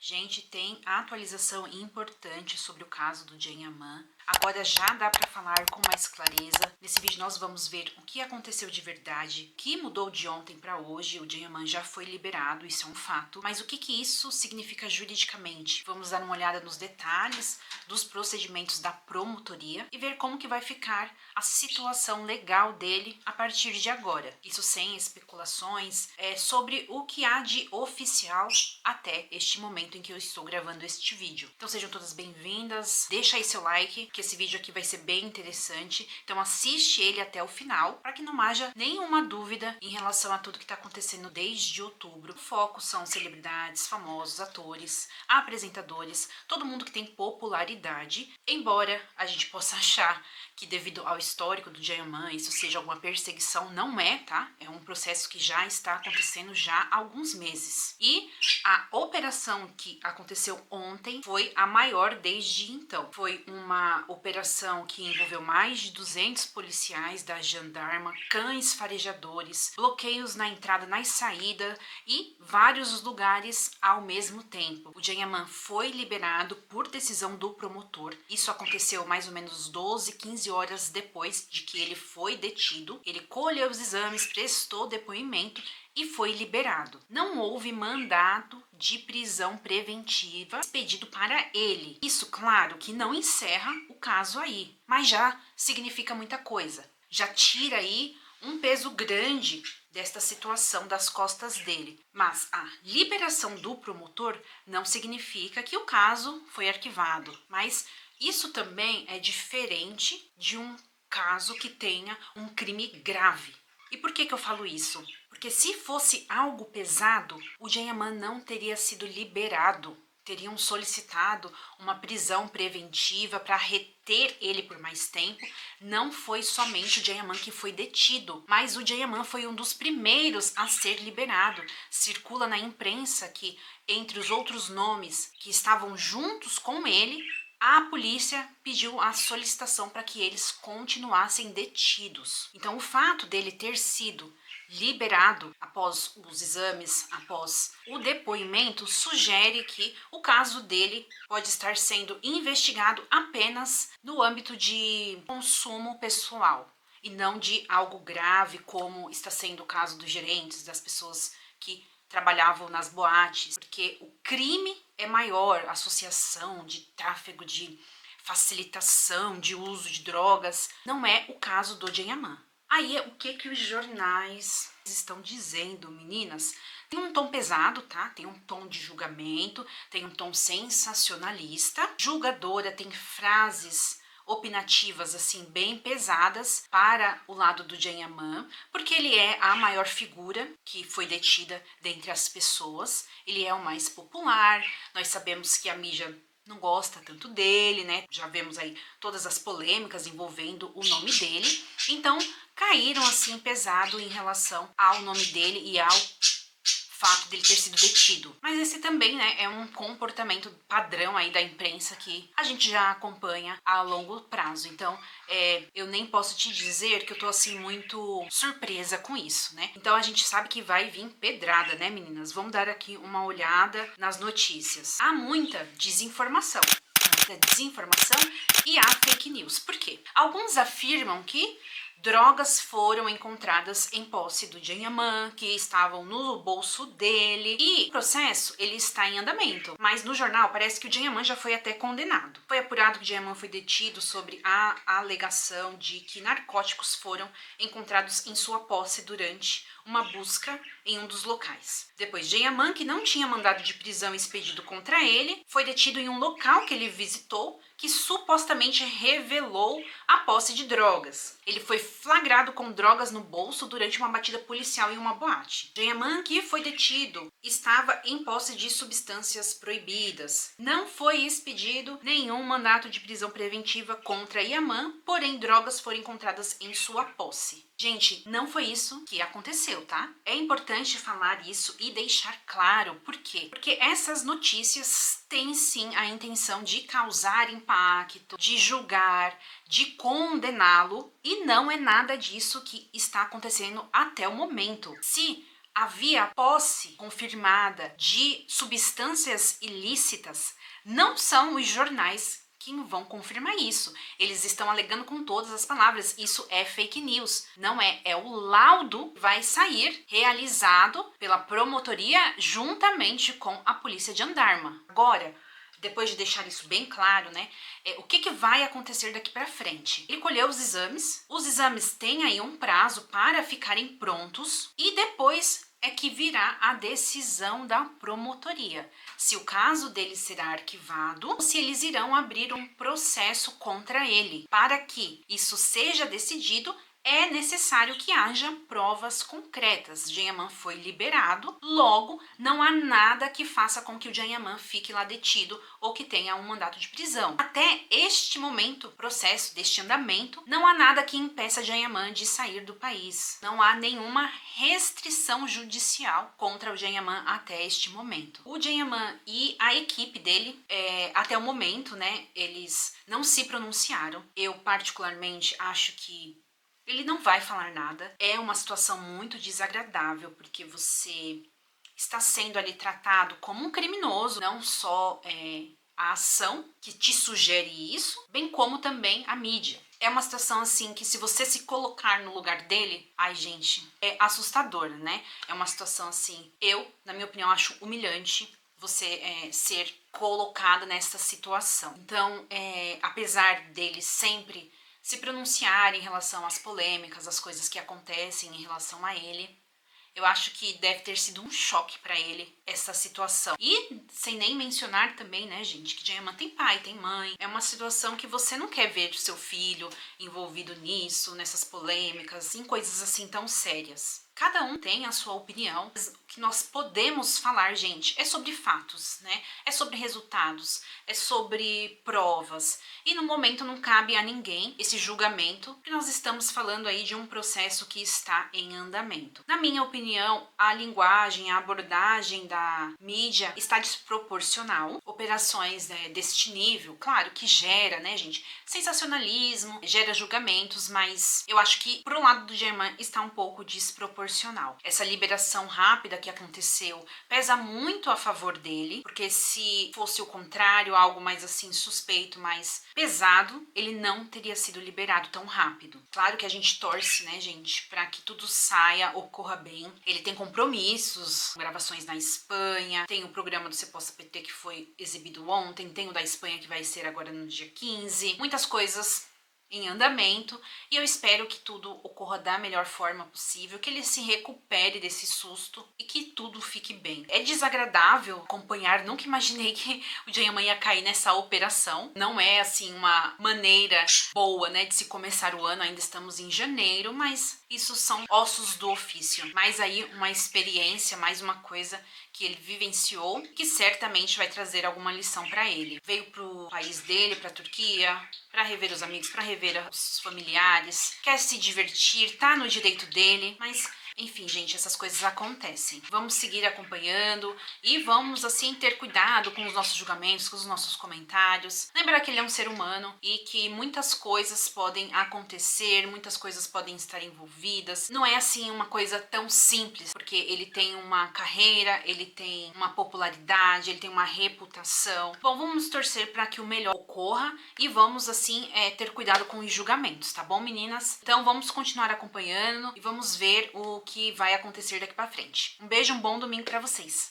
Gente, tem atualização importante sobre o caso do Can Yaman. Agora já dá para falar com mais clareza. Nesse vídeo nós vamos ver o que aconteceu de verdade, o que mudou de ontem para hoje. O Can Yaman já foi liberado, isso é um fato. Mas o que isso significa juridicamente? Vamos dar uma olhada nos detalhes dos procedimentos da promotoria e ver como que vai ficar a situação legal dele a partir de agora. Isso sem especulações sobre o que há de oficial até este momento em que eu estou gravando este vídeo. Então sejam todas bem-vindas, deixa aí seu like, que esse vídeo aqui vai ser bem interessante. Então assiste ele até o final, para que não haja nenhuma dúvida em relação a tudo que está acontecendo desde outubro. O foco são celebridades, famosos, atores, apresentadores, todo mundo que tem popularidade, embora a gente possa achar que devido ao histórico do Can Yaman isso seja alguma perseguição, não é, tá? É um processo que já está acontecendo já há alguns meses. E a operação que aconteceu ontem foi a maior desde então. Foi uma operação que envolveu mais de 200 policiais da Jandarma, cães farejadores, bloqueios na entrada, na saída e vários lugares ao mesmo tempo. O Can Yaman foi liberado por decisão do promotor. Isso aconteceu mais ou menos 12, 15 horas depois de que ele foi detido. Ele colheu os exames, prestou depoimento e foi liberado. Não houve mandado de prisão preventiva expedido para ele. Isso, claro, que não encerra o caso aí, mas já significa muita coisa. Já tira aí um peso grande desta situação das costas dele. Mas a liberação do promotor não significa que o caso foi arquivado. Mas isso também é diferente de um caso que tenha um crime grave. E por que eu falo isso? Porque se fosse algo pesado, o Can Yaman não teria sido liberado. Teriam solicitado uma prisão preventiva para reter ele por mais tempo. Não foi somente o Can Yaman que foi detido, mas o Can Yaman foi um dos primeiros a ser liberado. Circula na imprensa que, entre os outros nomes que estavam juntos com ele, a polícia pediu a solicitação para que eles continuassem detidos. Então, o fato dele ter sido liberado após os exames, após o depoimento, sugere que o caso dele pode estar sendo investigado apenas no âmbito de consumo pessoal e não de algo grave como está sendo o caso dos gerentes, das pessoas que trabalhavam nas boates, porque o crime é maior, associação de tráfego, de facilitação, de uso de drogas, não é o caso do Can Yaman. Aí, o que os jornais estão dizendo, meninas? Tem um tom pesado, tá? Tem um tom de julgamento, tem um tom sensacionalista. Julgadora tem frases opinativas, assim, bem pesadas para o lado do Can Yaman, porque ele é a maior figura que foi detida dentre as pessoas. Ele é o mais popular, nós sabemos que a mídia não gosta tanto dele, né? Já vemos aí todas as polêmicas envolvendo o nome dele. Então, caíram assim pesado em relação ao nome dele e ao fato dele ter sido detido. Mas esse também, né, é um comportamento padrão aí da imprensa que a gente já acompanha a longo prazo. Então, eu nem posso te dizer que eu tô assim muito surpresa com isso, né? Então a gente sabe que vai vir pedrada, né, meninas? Vamos dar aqui uma olhada nas notícias. Há muita desinformação. E há fake news. Por quê? Alguns afirmam que drogas foram encontradas em posse do Can Yaman, que estavam no bolso dele, e o processo ele está em andamento. Mas no jornal parece que o Can Yaman já foi até condenado. Foi apurado que o Can Yaman foi detido sobre a alegação de que narcóticos foram encontrados em sua posse durante uma busca em um dos locais. Depois, Can Yaman, que não tinha mandado de prisão expedido contra ele, foi detido em um local que ele visitou, que supostamente revelou a posse de drogas. Ele foi flagrado com drogas no bolso durante uma batida policial em uma boate. Can Yaman, que foi detido, estava em posse de substâncias proibidas. Não foi expedido nenhum mandato de prisão preventiva contra Yaman, porém drogas foram encontradas em sua posse. Gente, não foi isso que aconteceu, tá? É importante falar isso e deixar claro por quê? Porque essas notícias têm sim a intenção de causar impacto, de julgar, de condená-lo, e não é nada disso que está acontecendo até o momento. Se havia posse confirmada de substâncias ilícitas, não são os jornais que vão confirmar isso. Eles estão alegando com todas as palavras. Isso é fake news. Não é. É o laudo que vai sair realizado pela promotoria juntamente com a polícia de Andarma. Agora, depois de deixar isso bem claro, né? O que vai acontecer daqui para frente? Ele colheu os exames têm aí um prazo para ficarem prontos e depois é que virá a decisão da promotoria. Se o caso dele será arquivado ou se eles irão abrir um processo contra ele. Para que isso seja decidido, é necessário que haja provas concretas. Jayaman foi liberado, logo não há nada que faça com que o Jayaman fique lá detido ou que tenha um mandato de prisão. Até este momento, processo deste andamento, não há nada que impeça Jayaman de sair do país. Não há nenhuma restrição judicial contra o Jayaman até este momento. O Jayaman e a equipe dele, até o momento, né, eles não se pronunciaram. Eu particularmente acho que ele não vai falar nada. É uma situação muito desagradável, porque você está sendo ali tratado como um criminoso, não só a ação que te sugere isso, bem como também a mídia. É uma situação assim que se você se colocar no lugar dele, ai gente, é assustador, né? É uma situação assim, na minha opinião, acho humilhante você ser colocado nessa situação. Então, apesar dele sempre se pronunciar em relação às polêmicas, às coisas que acontecem em relação a ele, eu acho que deve ter sido um choque para ele essa situação. E sem nem mencionar também, né, gente, que Jayaman tem pai, tem mãe. É uma situação que você não quer ver o seu filho envolvido nisso, nessas polêmicas, em coisas assim tão sérias. Cada um tem a sua opinião. O que nós podemos falar, gente, é sobre fatos, né? É sobre resultados, é sobre provas. E no momento não cabe a ninguém esse julgamento, porque nós estamos falando aí de um processo que está em andamento. Na minha opinião, a linguagem, a abordagem da mídia está desproporcional. Operações deste nível, claro que gera, né, gente, sensacionalismo, gera julgamentos, mas eu acho que, por um lado do Jayaman, está um pouco desproporcional. Essa liberação rápida que aconteceu pesa muito a favor dele, porque se fosse o contrário, algo mais assim suspeito, mais pesado, ele não teria sido liberado tão rápido. Claro que a gente torce, né, gente, para que tudo saia, ocorra bem. Ele tem compromissos, gravações na Espanha, tem o programa do Ceposta PT que foi exibido ontem, tem o da Espanha que vai ser agora no dia 15. Muitas coisas em andamento e eu espero que tudo ocorra da melhor forma possível, que ele se recupere desse susto e que tudo fique bem. É desagradável acompanhar, nunca imaginei que o Jayaman ia cair nessa operação. Não é assim uma maneira boa, né, de se começar o ano, ainda estamos em janeiro, mas isso são ossos do ofício. Mais aí uma experiência, mais uma coisa que ele vivenciou, que certamente vai trazer alguma lição para ele. Veio pro país dele, pra Turquia, para rever os amigos, para rever os familiares, quer se divertir, tá no direito dele, mas enfim, gente, essas coisas acontecem. Vamos seguir acompanhando e vamos, assim, ter cuidado com os nossos julgamentos, com os nossos comentários. Lembrar que ele é um ser humano e que muitas coisas podem acontecer, muitas coisas podem estar envolvidas. Não é, assim, uma coisa tão simples, porque ele tem uma carreira, ele tem uma popularidade, ele tem uma reputação. Bom, vamos torcer para que o melhor ocorra e vamos, assim, ter cuidado com os julgamentos, tá bom, meninas? Então, vamos continuar acompanhando e vamos ver o que vai acontecer daqui pra frente. Um beijo, um bom domingo pra vocês.